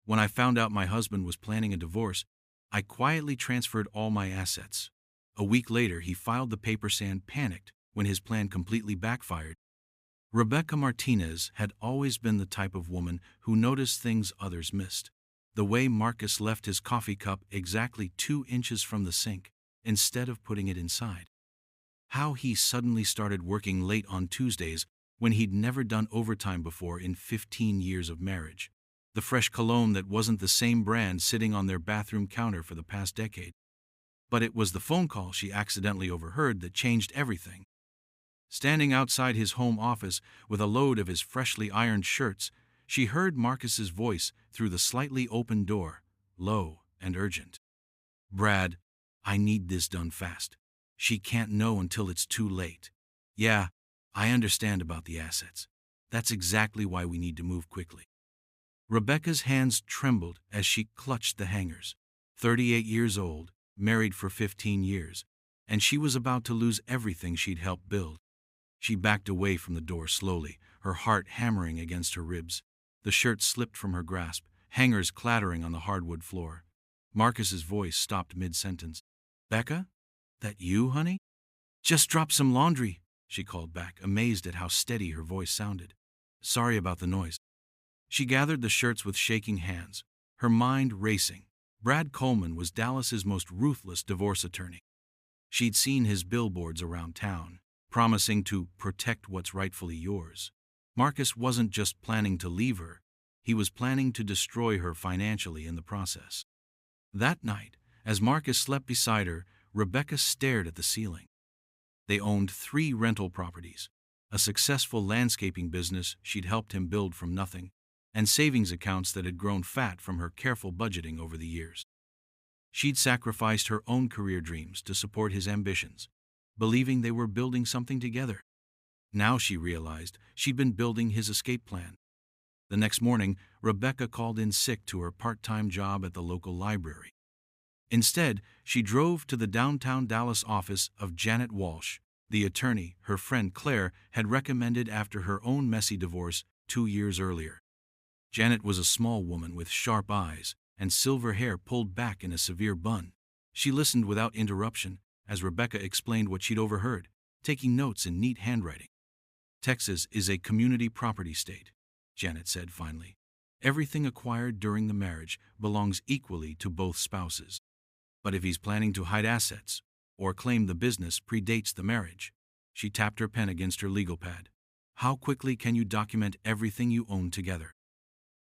When I found out my husband was planning a divorce, I quietly transferred all my assets. A week later, he filed the papers and panicked when his plan completely backfired. Rebecca Martinez had always been the type of woman who noticed things others missed. The way Marcus left his coffee cup exactly 2 inches from the sink, instead of putting it inside. How he suddenly started working late on Tuesdays when he'd never done overtime before in 15 years of marriage. The fresh cologne that wasn't the same brand sitting on their bathroom counter for the past decade. But it was the phone call she accidentally overheard that changed everything. Standing outside his home office with a load of his freshly ironed shirts, she heard Marcus's voice through the slightly open door, low and urgent. "Brad, I need this done fast. She can't know until it's too late." "Yeah, I understand about the assets. That's exactly why we need to move quickly." Rebecca's hands trembled as she clutched the hangers. 38 years old, married for 15 years, and she was about to lose everything she'd helped build. She backed away from the door slowly, her heart hammering against her ribs. The shirt slipped from her grasp, hangers clattering on the hardwood floor. Marcus's voice stopped mid-sentence. "Becca? That you, honey?" "Just dropped some laundry," she called back, amazed at how steady her voice sounded. "Sorry about the noise." She gathered the shirts with shaking hands, her mind racing. Brad Coleman was Dallas's most ruthless divorce attorney. She'd seen his billboards around town, promising to protect what's rightfully yours. Marcus wasn't just planning to leave her, he was planning to destroy her financially in the process. That night, as Marcus slept beside her, Rebecca stared at the ceiling. They owned 3 rental properties, a successful landscaping business she'd helped him build from nothing, and savings accounts that had grown fat from her careful budgeting over the years. She'd sacrificed her own career dreams to support his ambitions, believing they were building something together. Now she realized she'd been building his escape plan. The next morning, Rebecca called in sick to her part-time job at the local library. Instead, she drove to the downtown Dallas office of Janet Walsh, the attorney her friend Claire had recommended after her own messy divorce 2 years earlier. Janet was a small woman with sharp eyes and silver hair pulled back in a severe bun. She listened without interruption as Rebecca explained what she'd overheard, taking notes in neat handwriting. "Texas is a community property state," Janet said finally. "Everything acquired during the marriage belongs equally to both spouses. But if he's planning to hide assets or claim the business predates the marriage," she tapped her pen against her legal pad, "how quickly can you document everything you own together?"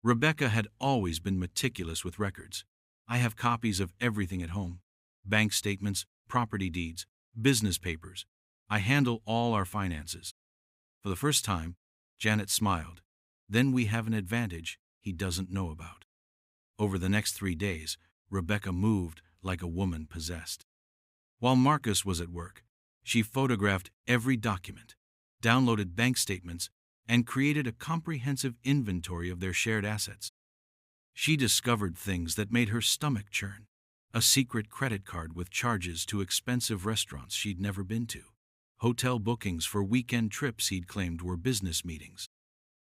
Rebecca had always been meticulous with records. "I have copies of everything at home. Bank statements, property deeds, business papers. I handle all our finances." For the first time, Janet smiled. "Then we have an advantage he doesn't know about." Over the next 3 days, Rebecca moved like a woman possessed. While Marcus was at work, she photographed every document, downloaded bank statements, and created a comprehensive inventory of their shared assets. She discovered things that made her stomach churn. A secret credit card with charges to expensive restaurants she'd never been to. Hotel bookings for weekend trips he'd claimed were business meetings.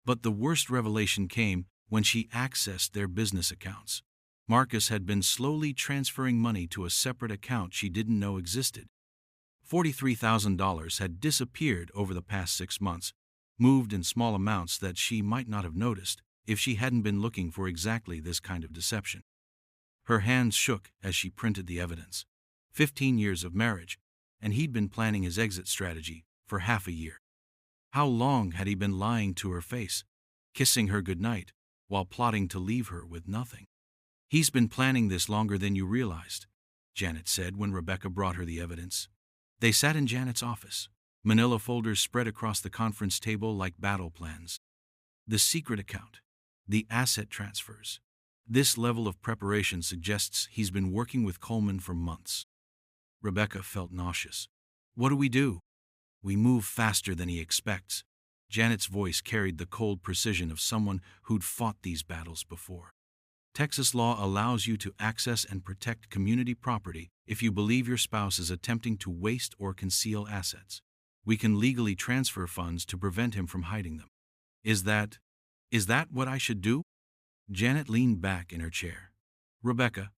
But the worst revelation came when she accessed their business accounts. Marcus had been slowly transferring money to a separate account she didn't know existed. $43,000 had disappeared over the past 6 months, moved in small amounts that she might not have noticed if she hadn't been looking for exactly this kind of deception. Her hands shook as she printed the evidence. 15 years of marriage, and he'd been planning his exit strategy for half a year. How long had he been lying to her face, kissing her goodnight, while plotting to leave her with nothing? "He's been planning this longer than you realized," Janet said when Rebecca brought her the evidence. They sat in Janet's office, manila folders spread across the conference table like battle plans. The secret account, the asset transfers. This level of preparation suggests he's been working with Coleman for months. Rebecca felt nauseous. "What do we do?" "We move faster than he expects." Janet's voice carried the cold precision of someone who'd fought these battles before. "Texas law allows you to access and protect community property if you believe your spouse is attempting to waste or conceal assets. We can legally transfer funds to prevent him from hiding them." Is that what I should do?" Janet leaned back in her chair. Rebecca,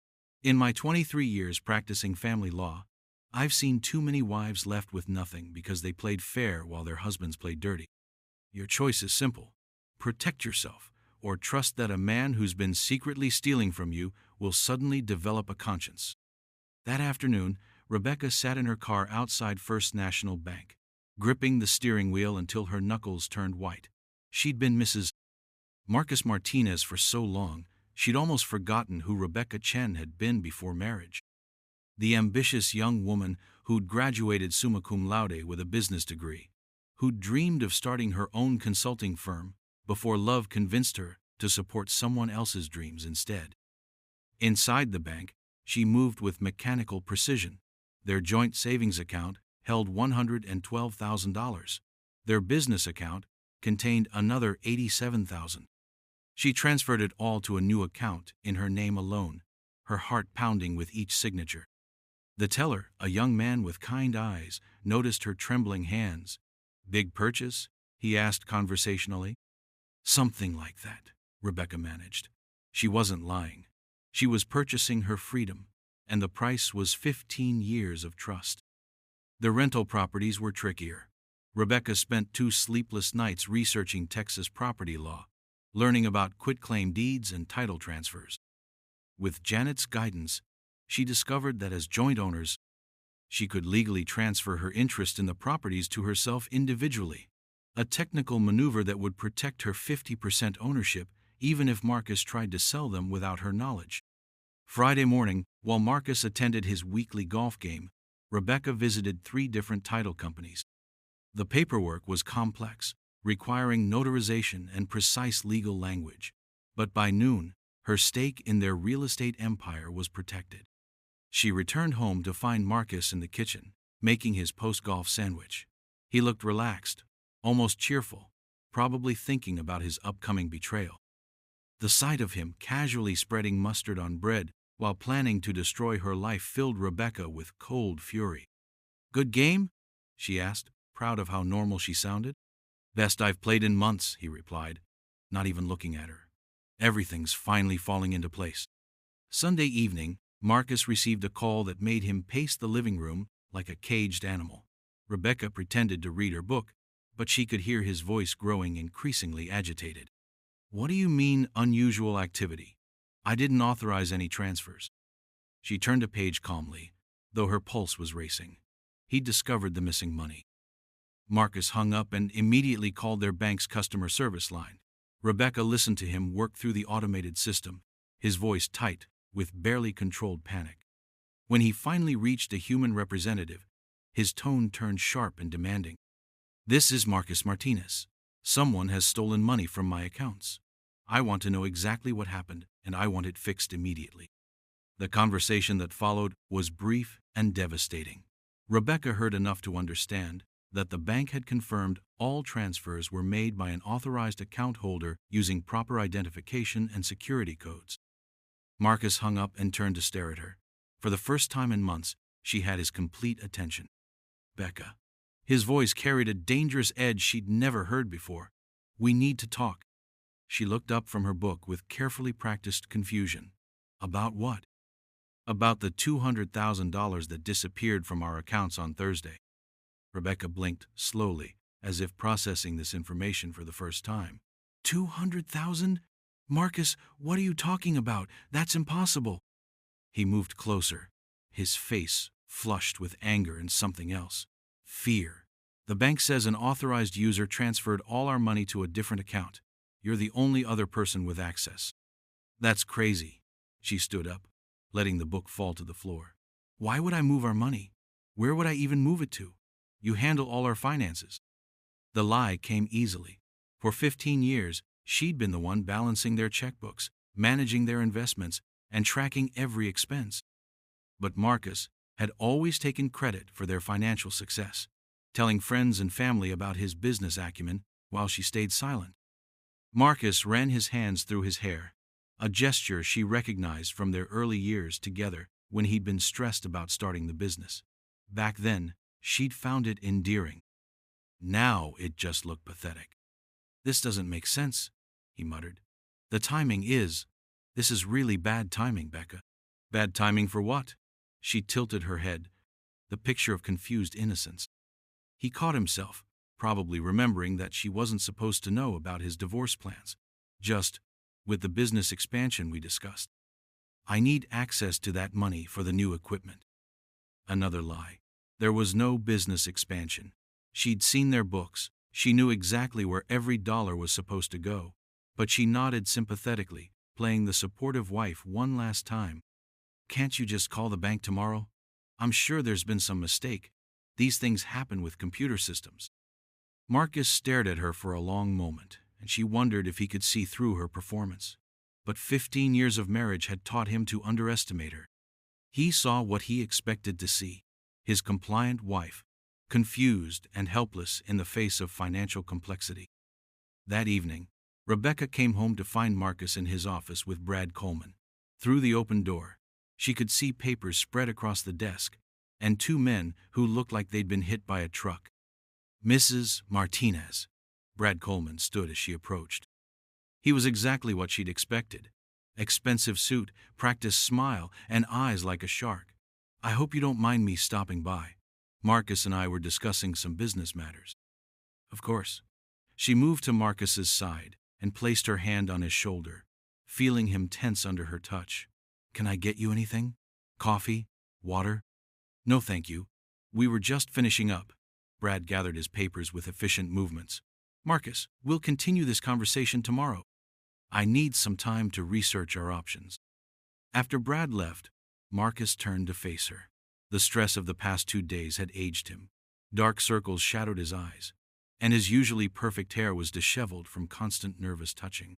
in my 23 years practicing family law, I've seen too many wives left with nothing because they played fair while their husbands played dirty. Your choice is simple. Protect yourself, or trust that a man who's been secretly stealing from you will suddenly develop a conscience. That afternoon, Rebecca sat in her car outside First National Bank, gripping the steering wheel until her knuckles turned white. She'd been Mrs. Marcus Martinez for so long, she'd almost forgotten who Rebecca Chen had been before marriage. The ambitious young woman who'd graduated summa cum laude with a business degree, who'd dreamed of starting her own consulting firm before love convinced her to support someone else's dreams instead. Inside the bank, she moved with mechanical precision. Their joint savings account held $112,000. Their business account contained another $87,000. She transferred it all to a new account in her name alone, her heart pounding with each signature. The teller, a young man with kind eyes, noticed her trembling hands. "Big purchase?" he asked conversationally. "Something like that," Rebecca managed. She wasn't lying. She was purchasing her freedom, and the price was 15 years of trust. The rental properties were trickier. Rebecca spent 2 sleepless nights researching Texas property law, learning about quitclaim deeds and title transfers. With Janet's guidance, she discovered that as joint owners, she could legally transfer her interest in the properties to herself individually, a technical maneuver that would protect her 50% ownership even if Marcus tried to sell them without her knowledge. Friday morning, while Marcus attended his weekly golf game, Rebecca visited 3 different title companies. The paperwork was complex, requiring notarization and precise legal language, but by noon, her stake in their real estate empire was protected. She returned home to find Marcus in the kitchen, making his post-golf sandwich. He looked relaxed, almost cheerful, probably thinking about his upcoming betrayal. The sight of him casually spreading mustard on bread while planning to destroy her life filled Rebecca with cold fury. "Good game?" she asked, proud of how normal she sounded. "Best I've played in months," he replied, not even looking at her. "Everything's finally falling into place." Sunday evening, Marcus received a call that made him pace the living room like a caged animal. Rebecca pretended to read her book, but she could hear his voice growing increasingly agitated. "What do you mean, unusual activity? I didn't authorize any transfers." She turned a page calmly, though her pulse was racing. He'd discovered the missing money. Marcus hung up and immediately called their bank's customer service line. Rebecca listened to him work through the automated system, his voice tight with barely controlled panic. When he finally reached a human representative, his tone turned sharp and demanding. "This is Marcus Martinez. Someone has stolen money from my accounts. I want to know exactly what happened, and I want it fixed immediately." The conversation that followed was brief and devastating. Rebecca heard enough to understand that the bank had confirmed all transfers were made by an authorized account holder using proper identification and security codes. Marcus hung up and turned to stare at her. For the first time in months, she had his complete attention. "Becca." His voice carried a dangerous edge she'd never heard before. "We need to talk." She looked up from her book with carefully practiced confusion. "About what?" "About the $200,000 that disappeared from our accounts on Thursday." Rebecca blinked slowly, as if processing this information for the first time. "200,000? Marcus, what are you talking about? That's impossible." He moved closer, his face flushed with anger and something else. "Fear. The bank says an authorized user transferred all our money to a different account. You're the only other person with access." "That's crazy." She stood up, letting the book fall to the floor. "Why would I move our money? Where would I even move it to? You handle all our finances." The lie came easily. For 15 years, she'd been the one balancing their checkbooks, managing their investments, and tracking every expense. But Marcus had always taken credit for their financial success, telling friends and family about his business acumen while she stayed silent. Marcus ran his hands through his hair, a gesture she recognized from their early years together when he'd been stressed about starting the business. Back then, she'd found it endearing. Now it just looked pathetic. "This doesn't make sense," he muttered. The timing is. This is really bad timing, Becca. Bad timing for what? She tilted her head, the picture of confused innocence. He caught himself, probably remembering that she wasn't supposed to know about his divorce plans. Just, with the business expansion we discussed. I need access to that money for the new equipment. Another lie. There was no business expansion. She'd seen their books. She knew exactly where every dollar was supposed to go. But she nodded sympathetically, playing the supportive wife one last time. Can't you just call the bank tomorrow? I'm sure there's been some mistake. These things happen with computer systems. Marcus stared at her for a long moment, and she wondered if he could see through her performance. But 15 years of marriage had taught him to underestimate her. He saw what he expected to see: his compliant wife, confused and helpless in the face of financial complexity. That evening, Rebecca came home to find Marcus in his office with Brad Coleman. Through the open door, she could see papers spread across the desk, and two men who looked like they'd been hit by a truck. Mrs. Martinez. Brad Coleman stood as she approached. He was exactly what she'd expected. Expensive suit, practiced smile, and eyes like a shark. I hope you don't mind me stopping by. Marcus and I were discussing some business matters. Of course. She moved to Marcus's side and placed her hand on his shoulder, feeling him tense under her touch. Can I get you anything? Coffee? Water? No, thank you. We were just finishing up. Brad gathered his papers with efficient movements. Marcus, we'll continue this conversation tomorrow. I need some time to research our options. After Brad left, Marcus turned to face her. The stress of the past 2 days had aged him. Dark circles shadowed his eyes, and his usually perfect hair was disheveled from constant nervous touching.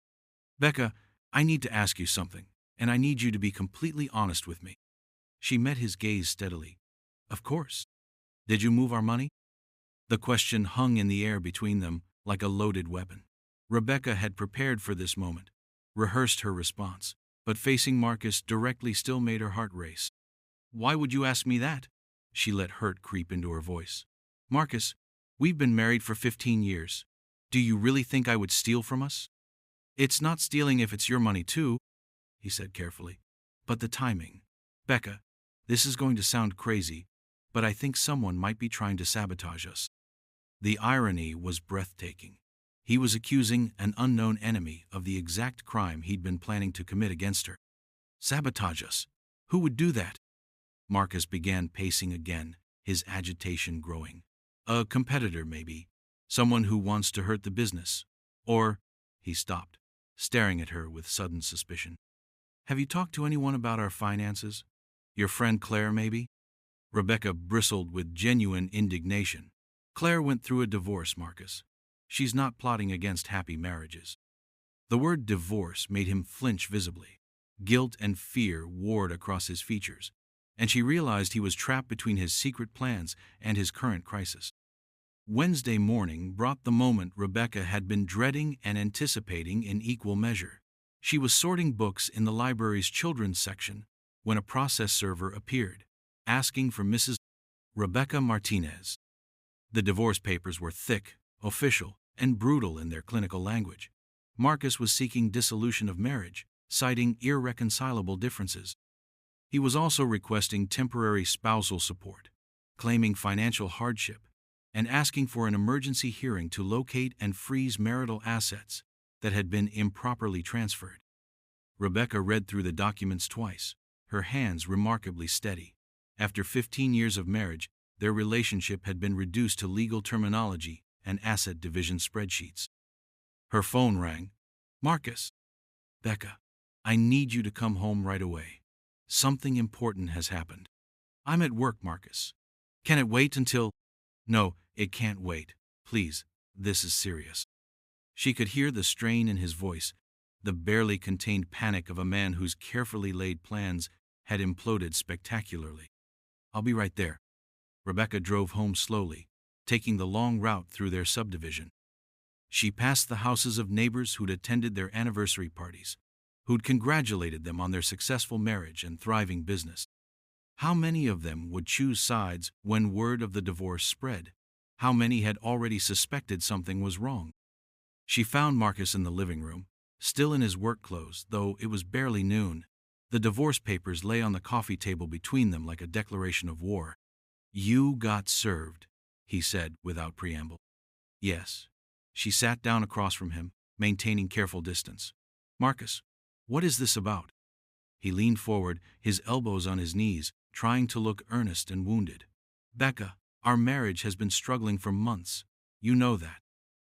Becca, I need to ask you something, and I need you to be completely honest with me. She met his gaze steadily. Of course. Did you move our money? The question hung in the air between them like a loaded weapon. Rebecca had prepared for this moment, rehearsed her response, but facing Marcus directly still made her heart race. Why would you ask me that? She let hurt creep into her voice. Marcus, we've been married for 15 years. Do you really think I would steal from us? It's not stealing if it's your money too, he said carefully. But the timing. Becca, this is going to sound crazy, but I think someone might be trying to sabotage us. The irony was breathtaking. He was accusing an unknown enemy of the exact crime he'd been planning to commit against her. Sabotage us? Who would do that? Marcus began pacing again, his agitation growing. A competitor, maybe. Someone who wants to hurt the business. Or, he stopped, staring at her with sudden suspicion. Have you talked to anyone about our finances? Your friend Claire, maybe? Rebecca bristled with genuine indignation. Claire went through a divorce, Marcus. She's not plotting against happy marriages. The word divorce made him flinch visibly. Guilt and fear warred across his features, and she realized he was trapped between his secret plans and his current crisis. Wednesday morning brought the moment Rebecca had been dreading and anticipating in equal measure. She was sorting books in the library's children's section when a process server appeared, asking for Mrs. Rebecca Martinez. The divorce papers were thick, official, and brutal in their clinical language. Marcus was seeking dissolution of marriage, citing irreconcilable differences. He was also requesting temporary spousal support, claiming financial hardship, and asking for an emergency hearing to locate and freeze marital assets that had been improperly transferred. Rebecca read through the documents twice, her hands remarkably steady. After 15 years of marriage, their relationship had been reduced to legal terminology and asset division spreadsheets. Her phone rang. Marcus. Becca, I need you to come home right away. Something important has happened. I'm at work, Marcus. Can it wait until... No, it can't wait. Please, this is serious. She could hear the strain in his voice, the barely contained panic of a man whose carefully laid plans had imploded spectacularly. I'll be right there. Rebecca drove home slowly, taking the long route through their subdivision. She passed the houses of neighbors who'd attended their anniversary parties, who'd congratulated them on their successful marriage and thriving business. How many of them would choose sides when word of the divorce spread? How many had already suspected something was wrong? She found Marcus in the living room, still in his work clothes, though it was barely noon. The divorce papers lay on the coffee table between them like a declaration of war. "You got served," he said without preamble. "Yes." She sat down across from him, maintaining careful distance. "Marcus, what is this about?" He leaned forward, his elbows on his knees, trying to look earnest and wounded. "Becca, our marriage has been struggling for months. You know that.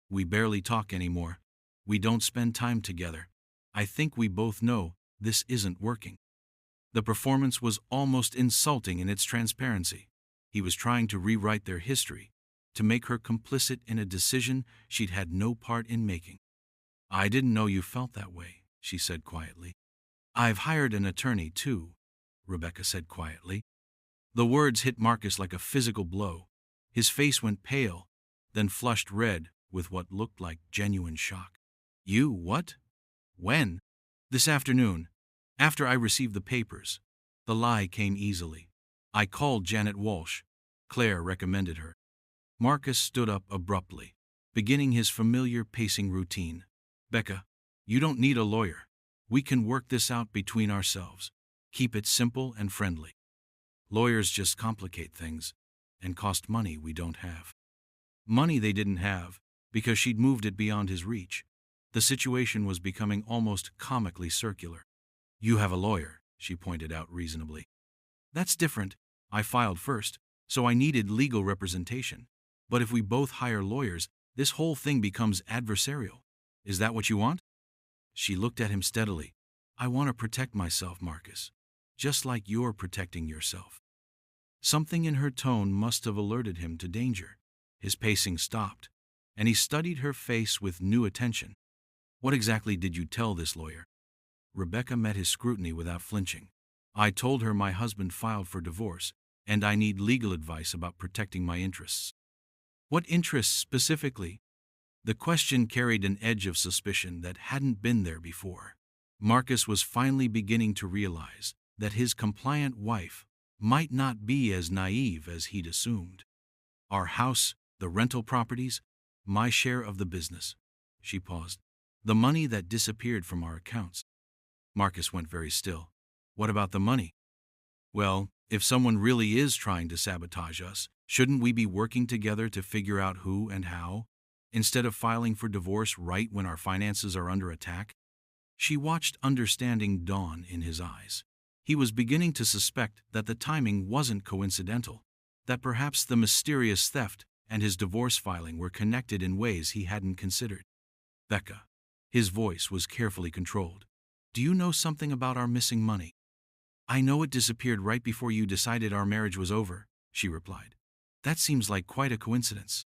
We barely talk anymore. We don't spend time together. I think we both know this isn't working." The performance was almost insulting in its transparency. He was trying to rewrite their history, to make her complicit in a decision she'd had no part in making. "I didn't know you felt that way," she said quietly. "I've hired an attorney, too," Rebecca said quietly. The words hit Marcus like a physical blow. His face went pale, then flushed red with what looked like genuine shock. "You what? When?" "This afternoon, after I received the papers." The lie came easily. "I called Janet Walsh. Claire recommended her." Marcus stood up abruptly, beginning his familiar pacing routine. "Becca, you don't need a lawyer. We can work this out between ourselves. Keep it simple and friendly. Lawyers just complicate things and cost money we don't have." Money they didn't have, because she'd moved it beyond his reach. The situation was becoming almost comically circular. "You have a lawyer," she pointed out reasonably. "That's different. I filed first, so I needed legal representation. But if we both hire lawyers, this whole thing becomes adversarial. Is that what you want?" She looked at him steadily. "I want to protect myself, Marcus, just like you're protecting yourself." Something in her tone must have alerted him to danger. His pacing stopped, and he studied her face with new attention. "What exactly did you tell this lawyer?" Rebecca met his scrutiny without flinching. "I told her my husband filed for divorce, and I need legal advice about protecting my interests." "What interests specifically?" The question carried an edge of suspicion that hadn't been there before. Marcus was finally beginning to realize that his compliant wife might not be as naive as he'd assumed. "Our house, the rental properties, my share of the business." She paused. "The money that disappeared from our accounts." Marcus went very still. "What about the money?" "Well, if someone really is trying to sabotage us, shouldn't we be working together to figure out who and how, instead of filing for divorce right when our finances are under attack?" She watched understanding dawn in his eyes. He was beginning to suspect that the timing wasn't coincidental, that perhaps the mysterious theft and his divorce filing were connected in ways he hadn't considered. "Becca." His voice was carefully controlled. "Do you know something about our missing money?" "I know it disappeared right before you decided our marriage was over," she replied. "That seems like quite a coincidence."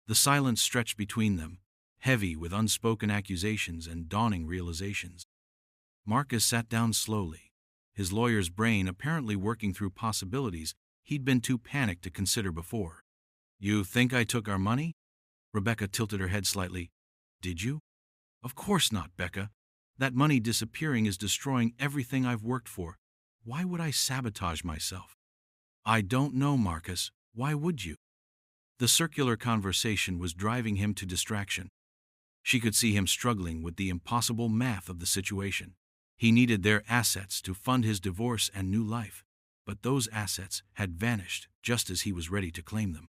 The silence stretched between them, heavy with unspoken accusations and dawning realizations. Marcus sat down slowly, his lawyer's brain apparently working through possibilities he'd been too panicked to consider before. "You think I took our money?" Rebecca tilted her head slightly. "Did you?" "Of course not, Becca. That money disappearing is destroying everything I've worked for. Why would I sabotage myself?" "I don't know, Marcus. Why would you?" The circular conversation was driving him to distraction. She could see him struggling with the impossible math of the situation. He needed their assets to fund his divorce and new life, but those assets had vanished just as he was ready to claim them.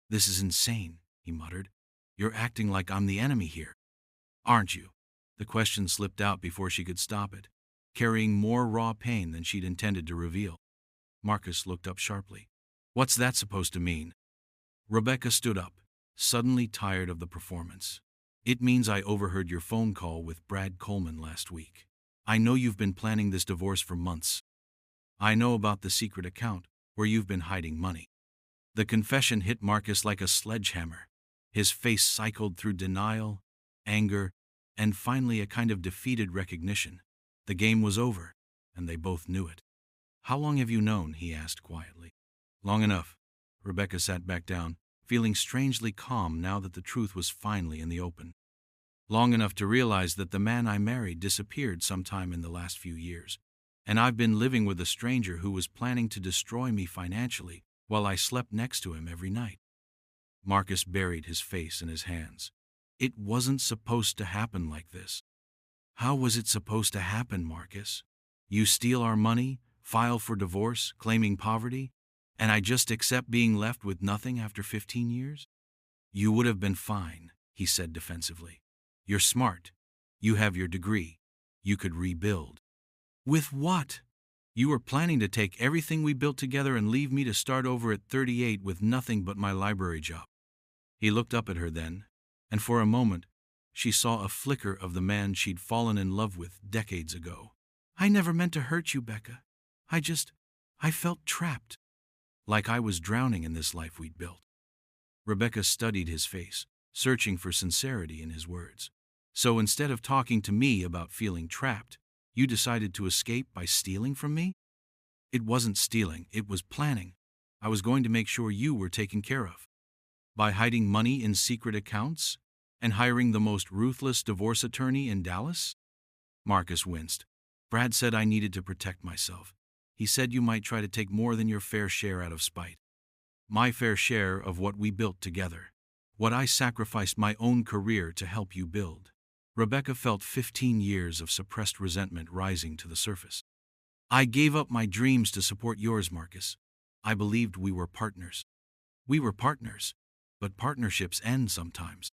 "This is insane," he muttered. "You're acting like I'm the enemy here." "Aren't you?" The question slipped out before she could stop it, carrying more raw pain than she'd intended to reveal. Marcus looked up sharply. "What's that supposed to mean?" Rebecca stood up, suddenly tired of the performance. "It means I overheard your phone call with Brad Coleman last week. I know you've been planning this divorce for months. I know about the secret account where you've been hiding money." The confession hit Marcus like a sledgehammer. His face cycled through denial, anger, and finally a kind of defeated recognition. The game was over, and they both knew it. "How long have you known?" he asked quietly. "Long enough." Rebecca sat back down, feeling strangely calm now that the truth was finally in the open. "Long enough to realize that the man I married disappeared sometime in the last few years, and I've been living with a stranger who was planning to destroy me financially while I slept next to him every night." Marcus buried his face in his hands. It wasn't supposed to happen like this. How was it supposed to happen, Marcus? You steal our money, file for divorce, claiming poverty, and I just accept being left with nothing after 15 years? You would have been fine, he said defensively. You're smart. You have your degree. You could rebuild. With what? You were planning to take everything we built together and leave me to start over at 38 with nothing but my library job. He looked up at her then, and for a moment, she saw a flicker of the man she'd fallen in love with decades ago. I never meant to hurt you, Becca. I felt trapped. Like I was drowning in this life we'd built. Rebecca studied his face, searching for sincerity in his words. So instead of talking to me about feeling trapped, you decided to escape by stealing from me? It wasn't stealing, it was planning. I was going to make sure you were taken care of. By hiding money in secret accounts? And hiring the most ruthless divorce attorney in Dallas? Marcus winced. Brad said I needed to protect myself. He said you might try to take more than your fair share out of spite. My fair share of what we built together. What I sacrificed my own career to help you build. Rebecca felt 15 years of suppressed resentment rising to the surface. I gave up my dreams to support yours, Marcus. I believed we were partners. We were partners, but partnerships end sometimes.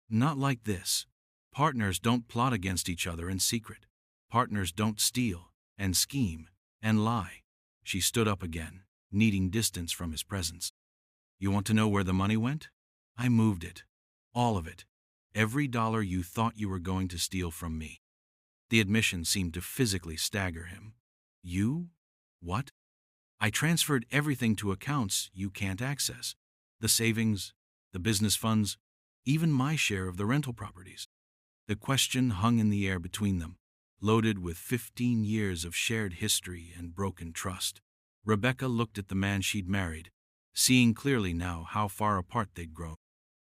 Not like this. Partners don't plot against each other in secret. Partners don't steal, and scheme, and lie. She stood up again, needing distance from his presence. You want to know where the money went? I moved it. All of it. Every dollar you thought you were going to steal from me. The admission seemed to physically stagger him. You? What? I transferred everything to accounts you can't access. The savings, the business funds, even my share of the rental properties. The question hung in the air between them, loaded with 15 years of shared history and broken trust. Rebecca looked at the man she'd married, seeing clearly now how far apart they'd grown.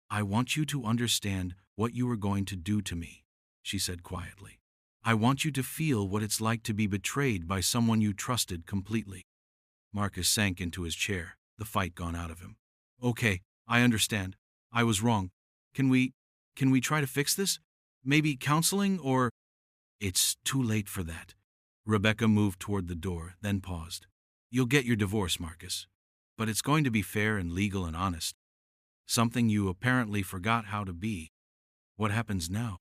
I want you to understand what you are going to do to me, she said quietly. I want you to feel what it's like to be betrayed by someone you trusted completely. Marcus sank into his chair, the fight gone out of him. Okay, I understand. I was wrong. Can we try to fix this? Maybe counseling or… It's too late for that. Rebecca moved toward the door, then paused. You'll get your divorce, Marcus. But it's going to be fair and legal and honest. Something you apparently forgot how to be. What happens now?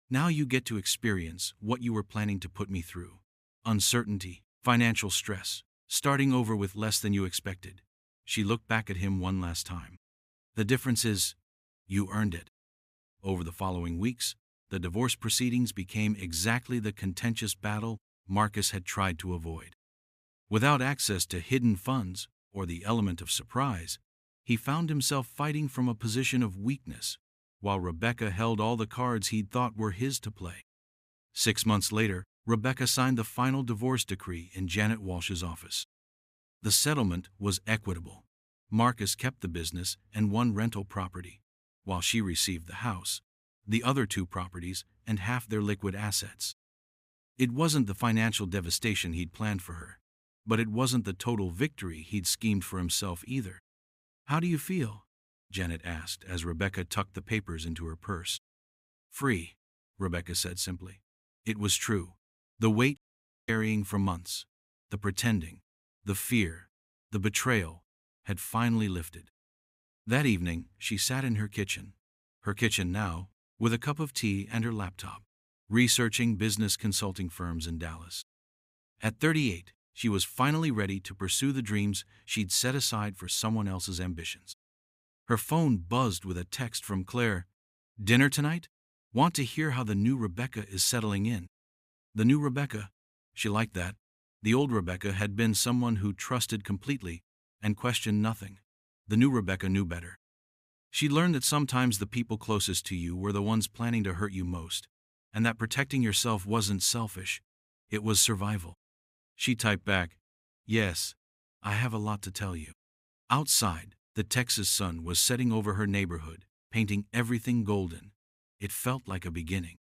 Now you get to experience what you were planning to put me through. Uncertainty, financial stress, starting over with less than you expected. She looked back at him one last time. The difference is, you earned it. Over the following weeks, the divorce proceedings became exactly the contentious battle Marcus had tried to avoid. Without access to hidden funds or the element of surprise, he found himself fighting from a position of weakness, while Rebecca held all the cards he'd thought were his to play. 6 months later, Rebecca signed the final divorce decree in Janet Walsh's office. The settlement was equitable. Marcus kept the business and one rental property, while she received the house, the other 2 properties, and half their liquid assets. It wasn't the financial devastation he'd planned for her, but it wasn't the total victory he'd schemed for himself either. How do you feel? Janet asked as Rebecca tucked the papers into her purse. Free, Rebecca said simply. It was true. The weight carrying for months, the pretending, the fear, the betrayal, had finally lifted. That evening, she sat in her kitchen now, with a cup of tea and her laptop, researching business consulting firms in Dallas. At 38, she was finally ready to pursue the dreams she'd set aside for someone else's ambitions. Her phone buzzed with a text from Claire. Dinner tonight? Want to hear how the new Rebecca is settling in. The new Rebecca, she liked that. The old Rebecca had been someone who trusted completely and questioned nothing. The new Rebecca knew better. She learned that sometimes the people closest to you were the ones planning to hurt you most, and that protecting yourself wasn't selfish, it was survival. She typed back, Yes, I have a lot to tell you. Outside, the Texas sun was setting over her neighborhood, painting everything golden. It felt like a beginning.